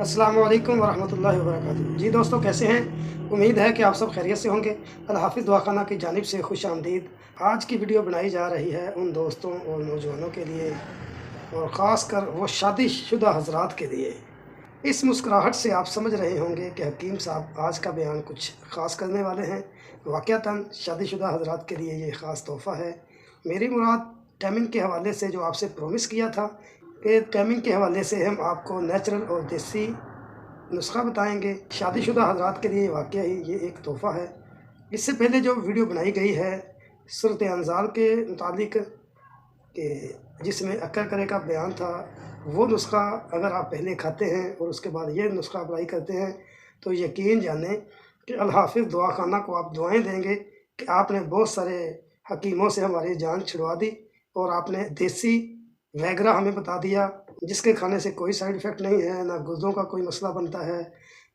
अस्सलाम वालेकुम वरहमतुल्लाहि वबरकातुहू। जी दोस्तों, कैसे हैं? उम्मीद है कि आप सब खैरियत से होंगे। अल हाफ़िज़ दवाख़ाना की जानिब से खुश आमदीद। आज की वीडियो बनाई जा रही है उन दोस्तों और नौजवानों के लिए, और ख़ास कर वो शादीशुदा हज़रात के लिए। इस मुस्कुराहट से आप समझ रहे होंगे कि हकीम साहब आज का बयान कुछ ख़ास करने वाले हैं। वाक़अतन शादीशुदा हज़रात के लिए ये ख़ास तोहफ़ा है। मेरी मुराद टाइमिंग के हवाले से जो आपसे प्रॉमिस किया था कि टाइमिंग के हवाले से हम आपको नेचुरल और देसी नुस्ख़ा बताएंगे। शादीशुदा हज़रात के लिए वाक़ई ही ये एक तोहफ़ा है। इससे पहले जो वीडियो बनाई गई है सूरत अंज़ाल के मुतालिक कि जिसमें अक्कर करे का बयान था, वो नुस्ख़ा अगर आप पहले खाते हैं और उसके बाद ये नुस्ख़ा अप्लाई करते हैं तो यकीन जानें कि अल हाफ़िज़ दवाख़ाना को आप दुआएं देंगे कि आपने बहुत सारे हकीमों से हमारी जान छुड़वा दी और आपने देसी वैगरा हमें बता दिया, जिसके खाने से कोई साइड इफ़ेक्ट नहीं है, ना गुर्दों का कोई मसला बनता है,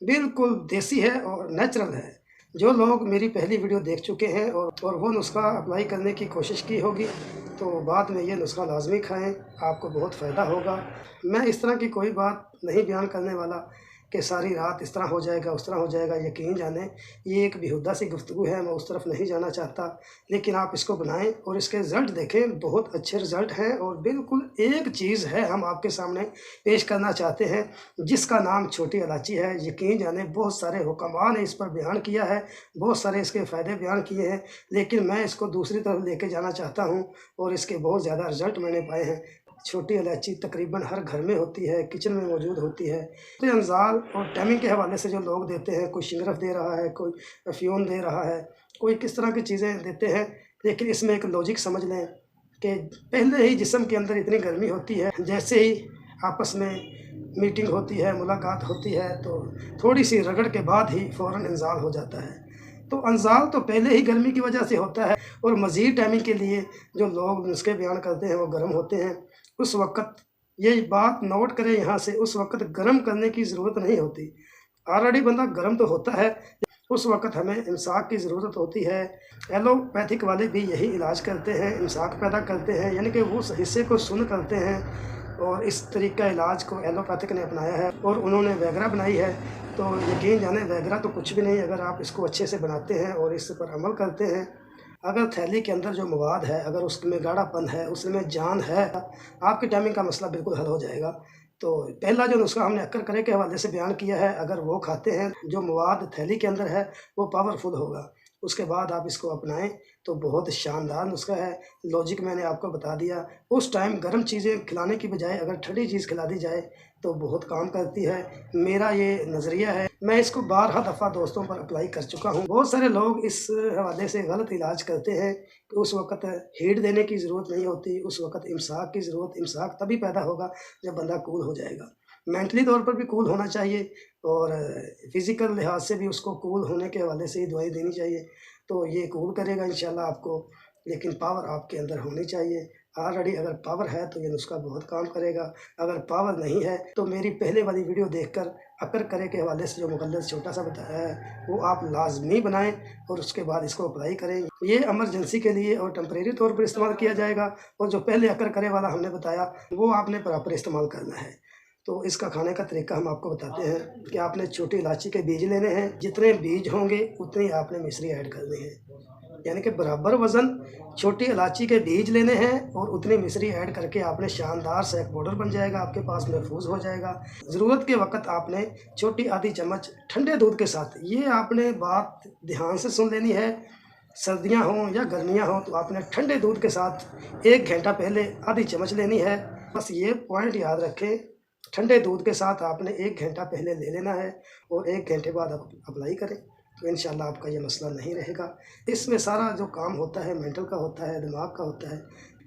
बिल्कुल देसी है और नेचुरल है। जो लोग मेरी पहली वीडियो देख चुके हैं और वो नुस्ख़ा अप्लाई करने की कोशिश की होगी, तो बाद में ये नुस्ख़ा लाज़मी खाएँ, आपको बहुत फ़ायदा होगा। मैं इस तरह की कोई बात नहीं बयान करने वाला कि सारी रात इस तरह हो जाएगा, उस तरह हो जाएगा। यकीन जानें ये एक बेहुदा सी गुफ्तगू है, मैं उस तरफ नहीं जाना चाहता। लेकिन आप इसको बनाएँ और इसके रिज़ल्ट देखें, बहुत अच्छे रिज़ल्ट हैं। और बिल्कुल एक चीज़ है हम आपके सामने पेश करना चाहते हैं, जिसका नाम छोटी इलायची है। यकीन जानें बहुत सारे हुक्मा ने इस पर बयान किया है, बहुत सारे इसके फ़ायदे बयान किए हैं, लेकिन मैं इसको दूसरी तरफ लेके जाना चाहता हूँ और इसके बहुत ज़्यादा रिज़ल्ट मैंने पाए हैं। छोटी इलायची तकरीबन हर घर में होती है, किचन में मौजूद होती है। तो अंज़ाल और टाइमिंग के हवाले से जो लोग देते हैं, कोई शिंगरफ दे रहा है, कोई अफ़्यून दे रहा है, कोई किस तरह की चीज़ें देते हैं। लेकिन इसमें एक लॉजिक समझ लें कि पहले ही जिस्म के अंदर इतनी गर्मी होती है, जैसे ही आपस में मीटिंग होती है, मुलाकात होती है, तो थोड़ी सी रगड़ के बाद ही फ़ौरन इंज़ाल हो जाता है। तो इंज़ाल तो पहले ही गर्मी की वजह से होता है। और मज़ीद टाइमिंग के लिए जो लोग नुस्खे बयान करते हैं वो गर्म होते हैं। उस वक़्त ये बात नोट करें यहाँ से, उस वक़्त गर्म करने की ज़रूरत नहीं होती। ऑलरेडी बंदा गर्म तो होता है, उस वक़्त हमें इमसाक की ज़रूरत होती है। एलोपैथिक वाले भी यही इलाज करते हैं, इमसाक पैदा करते हैं, यानी कि वो उस हिस्से को सुन्न करते हैं। और इस तरीका इलाज को एलोपैथिक ने अपनाया है और उन्होंने वैगरा बनाई है। तो यकीन जानें वैगरा तो कुछ भी नहीं, अगर आप इसको अच्छे से बनाते हैं और इस पर अमल करते हैं। अगर थैली के अंदर जो मवाद है, अगर उसमें गाढ़ापन है, उसमें जान है, आपकी टाइमिंग का मसला बिल्कुल हल हो जाएगा। तो पहला जो नुस्ख़ा हमने अक्कर करे के हवाले से बयान किया है, अगर वो खाते हैं, जो मवाद थैली के अंदर है वो पावरफुल होगा। उसके बाद आप इसको अपनाएं तो बहुत शानदार नुस्ख़ा है। लॉजिक मैंने आपको बता दिया। उस टाइम गर्म चीज़ें खिलाने की बजाय अगर ठंडी चीज़ खिला दी जाए तो बहुत काम करती है। मेरा ये नज़रिया है, मैं इसको बारहा दफ़ा दोस्तों पर अप्लाई कर चुका हूँ। बहुत सारे लोग इस हवाले से गलत इलाज करते हैं कि उस वक़्त हीट देने की ज़रूरत नहीं होती, उस वक़्त इमसाक की ज़रूरत, इमसाक तभी पैदा होगा जब बंदा कूल हो जाएगा। मेंटली तौर पर भी कूल होना चाहिए और फ़िज़िकल लिहाज से भी उसको कूल होने के हवाले से ही दवाई देनी चाहिए। तो ये कूल करेगा इंशाल्लाह आपको, लेकिन पावर आपके अंदर होनी चाहिए। ऑलरेडी अगर पावर है तो ये नुस्ख़ा बहुत काम करेगा। अगर पावर नहीं है तो मेरी पहले वाली वीडियो देखकर अक्कर करे के हवाले से जो मुगल्लज़ छोटा-सा बताया है वो आप लाज़मी बनाएँ और उसके बाद इसको अप्लाई करें। ये इमरजेंसी के लिए और टेम्परेरी तौर पर इस्तेमाल किया जाएगा, और जो पहले अक्कर करे वाला हमने बताया वो आपने प्रॉपर इस्तेमाल करना है। तो इसका खाने का तरीका हम आपको बताते हैं कि आपने छोटी इलायची के बीज लेने हैं। जितने बीज होंगे उतनी आपने मिश्री ऐड करनी है, यानी कि बराबर वज़न छोटी इलायची के बीज लेने हैं और उतनी मिश्री ऐड करके आपने शानदार सा एक पाउडर बन जाएगा, आपके पास महफूज हो जाएगा। ज़रूरत के वक़्त आपने छोटी आधी चम्मच ठंडे दूध के साथ, ये आपने बात ध्यान से सुन लेनी है, सर्दियाँ हों या गर्मियाँ हों, तो आपने ठंडे दूध के साथ 1 घंटा पहले आधी चम्मच लेनी है। बस ये पॉइंट याद रखें, ठंडे दूध के साथ आपने 1 घंटा पहले ले लेना है और 1 घंटे बाद आप अप्लाई करें तो इंशाल्लाह आपका ये मसला नहीं रहेगा। इसमें सारा जो काम होता है मेंटल का होता है, दिमाग का होता है।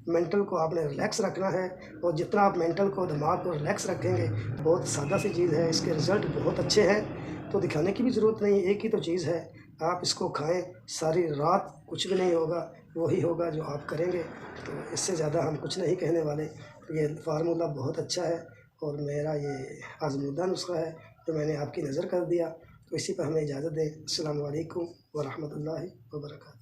मेंटल को आपने रिलैक्स रखना है, और जितना आप मेंटल को, दिमाग को रिलैक्स रखेंगे, बहुत सादा सी चीज़ है, इसके रिज़ल्ट बहुत अच्छे हैं, तो दिखाने की भी ज़रूरत नहीं। एक ही तो चीज़ है, आप इसको खाएँ, सारी रात कुछ भी नहीं होगा, वही होगा जो आप करेंगे। तो इससे ज़्यादा हम कुछ नहीं कहने वाले। ये फार्मूला बहुत अच्छा है और मेरा ये आज़मूदा नुस्ख़ा है जो मैंने आपकी नज़र कर दिया। तो इसी पर हमें इजाज़त दें। अस्सलामु अलैकुम व रहमतुल्लाहि व बरकातहू।